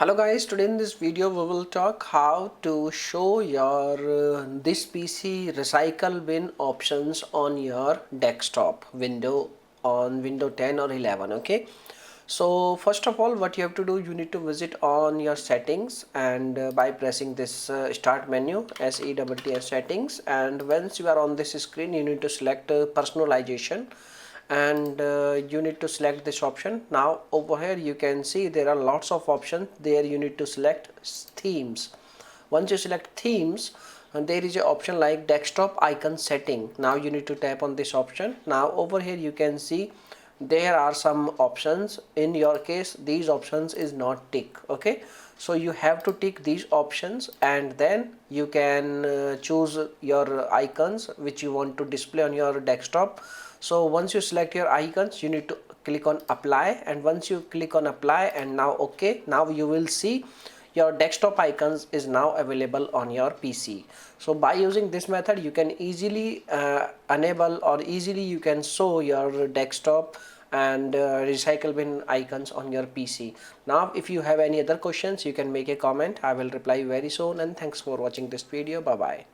Hello guys, today in this video we will talk how to show your this PC recycle bin options on your desktop window on window 10 or 11. Okay, so first of all what you have to do, you need to visit on your settings and by pressing this start menu, SETTS settings, and once you are on this screen you need to select personalization, and you need to select this option. Now over here you can see there are lots of options there. You need to select themes. Once you select themes, and there is an option like desktop icon setting. Now you need to tap on this option. Now over here you can see there are some options. In your case these options is not tick. Okay, so you have to tick these options and then you can choose your icons which you want to display on your desktop. So once you select your icons you need to click on apply, and once you click on apply and now okay, now you will see your desktop icons is now available on your PC. So by using this method you can easily enable or easily you can show your desktop and recycle bin icons on your PC. Now if you have any other questions you can make a comment. I will reply very soon, and thanks for watching this video. Bye bye.